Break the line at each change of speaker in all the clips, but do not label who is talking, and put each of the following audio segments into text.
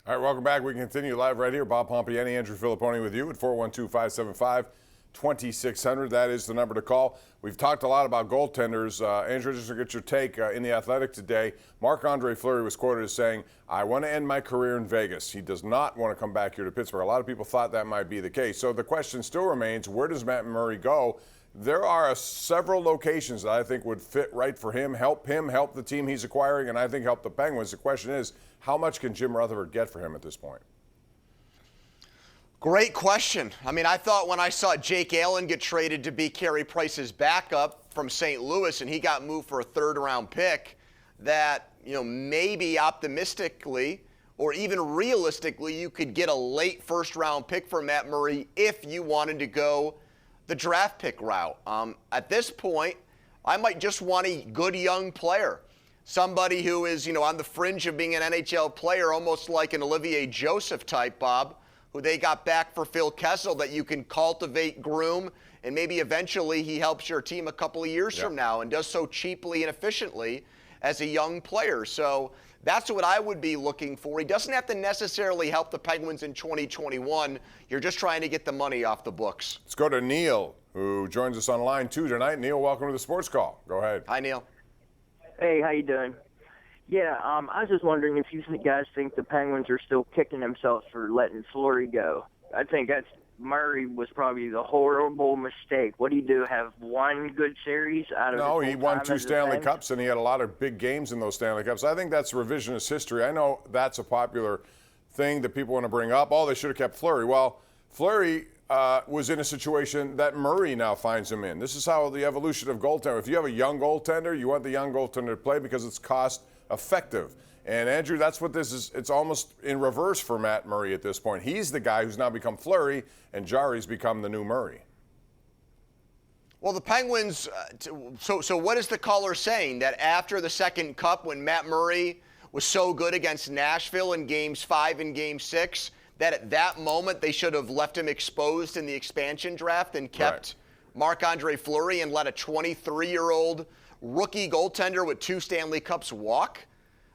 All right, welcome back. We continue live right here. Bob Pompeani, Andrew Fillipponi with you at 412-575-2600. That is the number to call. We've talked a lot about goaltenders. Andrew, just to get your take in The Athletic today, Marc-Andre Fleury was quoted as saying, "I want to end my career in Vegas." He does not want to come back here to Pittsburgh. A lot of people thought that might be the case. So the question still remains, where does Matt Murray go? There are several locations that I think would fit right for him, help the team he's acquiring, and I think help the Penguins. The question is, how much can Jim Rutherford get for him at this point?
Great question. I mean, I thought when I saw Jake Allen get traded to be Carey Price's backup from St. Louis and he got moved for a third-round pick, that, maybe optimistically or even realistically you could get a late first-round pick for Matt Murray if you wanted to go the draft pick route. At this point, I might just want a good young player. Somebody who is, on the fringe of being an NHL player, almost like an Olivier Joseph type, Bob, who they got back for Phil Kessel, that you can cultivate, groom, and maybe eventually he helps your team a couple of years from now and does so cheaply and efficiently as a young player. So that's what I would be looking for. He doesn't have to necessarily help the Penguins in 2021. You're just trying to get the money off the books.
Let's go to Neil, who joins us on line 2 tonight. Neil, welcome to the Sports Call. Go ahead.
Hi, Neil.
Hey, how you doing? Yeah, I was just wondering if you guys think the Penguins are still kicking themselves for letting Fleury go. I think Murray was probably the horrible mistake. What do you do? Have one good series out of?
No, he won 2 Stanley Cups, and he had a lot of big games in those Stanley Cups. I think that's revisionist history. I know that's a popular thing that people want to bring up. Oh, they should have kept Fleury. Well, Fleury was in a situation that Murray now finds him in. This is how the evolution of goaltender. If you have a young goaltender, you want the young goaltender to play because it's cost effective. And Andrew, that's what this is. It's almost in reverse for Matt Murray at this point. He's the guy who's now become Fleury, and Jarry's become the new Murray.
Well, the Penguins, so what is the caller saying? That after the second cup, when Matt Murray was so good against Nashville in Games 5 and Game 6, that at that moment they should have left him exposed in the expansion draft and kept Marc-Andre Fleury and let a 23-year-old rookie goaltender with 2 Stanley Cups walk?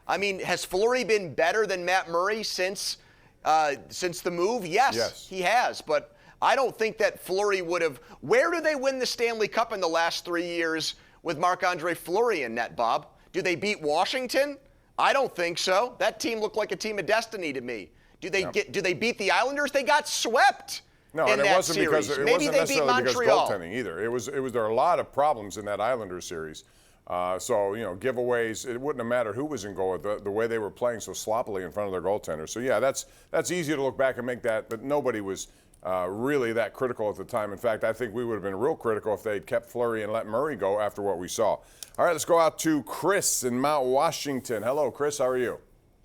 I mean, has Fleury been better than Matt Murray since the move? Yes, he has. But I don't think that Fleury would have. Where do they win the Stanley Cup in the last 3 years with Marc-Andre Fleury in net, Bob? Do they beat Washington? I don't think so. That team looked like a team of destiny to me. Do they beat the Islanders? They got swept.
No,
in
and it
that
wasn't
series.
because it
Maybe
wasn't
they
necessarily
beat
because
Montreal.
goaltending either. It was there are a lot of problems in that Islanders series. So giveaways. It wouldn't have mattered who was in goal. The way they were playing so sloppily in front of their goaltender. So yeah, that's easy to look back and make that. But nobody was really that critical at the time. In fact, I think we would have been real critical if they'd kept Fleury and let Murray go after what we saw. All right, let's go out to Chris in Mount Washington. Hello, Chris. How are you?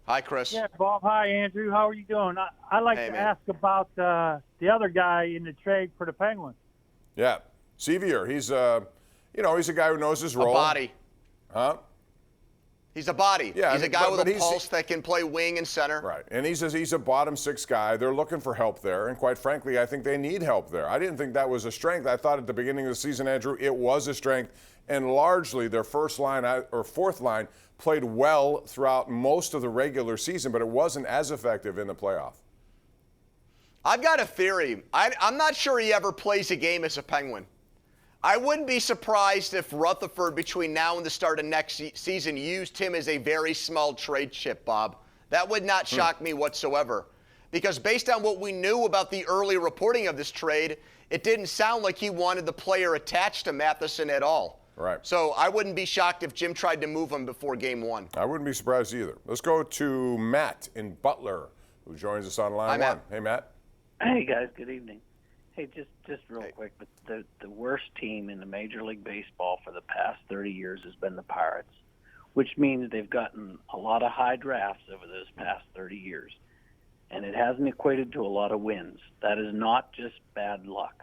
Hi, Chris.
Yeah, Bob. Hi, Andrew. How are you doing? I'd like to ask about the other guy in the trade for the Penguins.
Yeah, Sevier. He's he's a guy who knows his role.
A body.
Huh?
He's a body.
Yeah,
he's a guy with a pulse that can play wing and center.
Right, and he's a bottom 6 guy. They're looking for help there, and quite frankly, I think they need help there. I didn't think that was a strength. I thought at the beginning of the season, Andrew, it was a strength, and largely their first line or fourth line played well throughout most of the regular season, but it wasn't as effective in the playoff.
I've got a theory. I'm not sure he ever plays a game as a Penguin. I wouldn't be surprised if Rutherford, between now and the start of next season, used him as a very small trade chip, Bob. That would not shock me whatsoever. Because based on what we knew about the early reporting of this trade, it didn't sound like he wanted the player attached to Matheson at all.
Right.
So I wouldn't be shocked if Jim tried to move him before Game 1.
I wouldn't be surprised either. Let's go to Matt in Butler, who joins us on line 1.
Matt.
Hey, Matt.
Hey, guys. Good evening. Hey, just real quick, but the worst team in the Major League Baseball for the past 30 years has been the Pirates, which means they've gotten a lot of high drafts over those past 30 years, and it hasn't equated to a lot of wins. That is not just bad luck.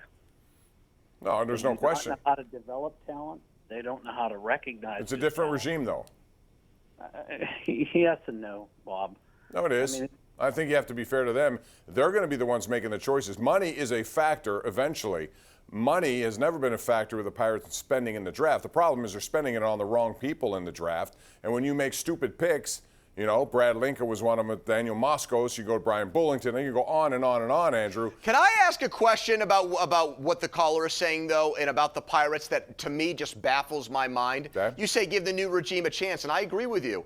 No, there's no question.
They don't know how to develop talent. They don't know how to recognize.
It's a different regime, though.
Yes and no, Bob.
No, it is. I think you have to be fair to them. They're going to be the ones making the choices. Money is a factor eventually. Money has never been a factor with the Pirates spending in the draft. The problem is they're spending it on the wrong people in the draft. And when you make stupid picks, You know, Brad Lincoln was one of them. Daniel Moskos. You go to Brian Bullington. Then you go on and on and on, Andrew.
Can I ask a question about what the caller is saying, though, and about the Pirates that, to me, just baffles my mind?
Okay.
You say give the new regime a chance, and I agree with you.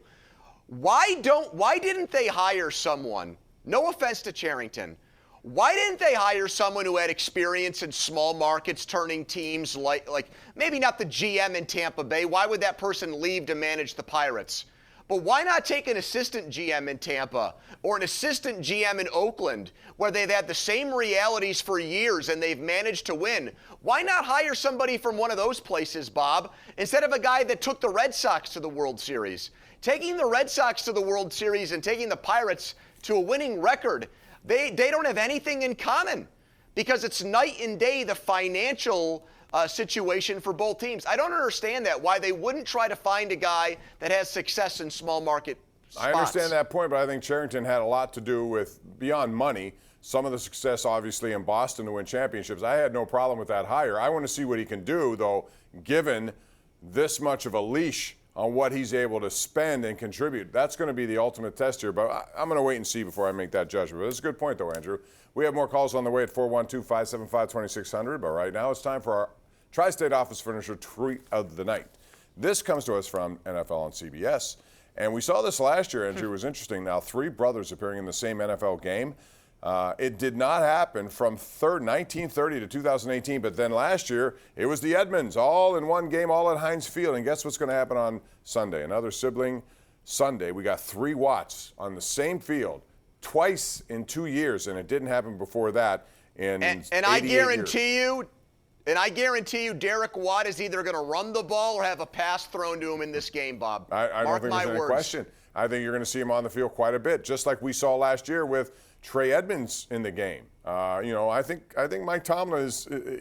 Why didn't they hire someone, no offense to Cherington, why didn't they hire someone who had experience in small markets turning teams like maybe not the GM in Tampa Bay? Why would that person leave to manage the Pirates? But why not take an assistant GM in Tampa or an assistant GM in Oakland where they've had the same realities for years and they've managed to win? Why not hire somebody from one of those places, Bob, instead of a guy that took the Red Sox to the World Series? Taking the Red Sox to the World Series and taking the Pirates to a winning record, they don't have anything in common because it's night and day the financial situation for both teams. I don't understand that, why they wouldn't try to find a guy that has success in small market spots.
I understand that point, but I think Cherington had a lot to do with, beyond money, some of the success obviously in Boston to win championships. I had no problem with that hire. I want to see what he can do, though, given this much of a leash on what he's able to spend and contribute. That's going to be the ultimate test here, but I'm going to wait and see before I make that judgment. But that's a good point, though, Andrew. We have more calls on the way at 412-575-2600, but right now it's time for our Tri-State Office Furniture Treat of the Night. This comes to us from NFL on CBS, and we saw this last year, Andrew. It was interesting. Now, 3 brothers appearing in the same NFL game. It did not happen from 1930 to 2018, but then last year, it was the Edmonds, all in one game, all at Heinz Field. And guess what's going to happen on Sunday? Another sibling Sunday. We got 3 Watts on the same field twice in 2 years, and it didn't happen before that in 88 years.
And I guarantee you Derek Watt is either going to run the ball or have a pass thrown to him in this game, Bob.
I don't think there's any question. I think you're going to see him on the field quite a bit, just like we saw last year with Trey Edmonds in the game. I think Mike Tomlin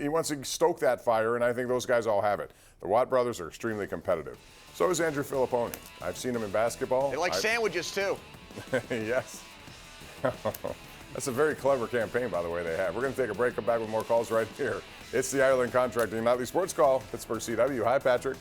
he wants to stoke that fire, and I think those guys all have it. The Watt brothers are extremely competitive. So is Andrew Fillipponi. I've seen him in basketball.
They like sandwiches, too.
Yes. That's a very clever campaign, by the way, they have. We're going to take a break, come back with more calls right here. It's the Ireland Contracting Nightly Sports Call, Pittsburgh CW. Hi, Patrick.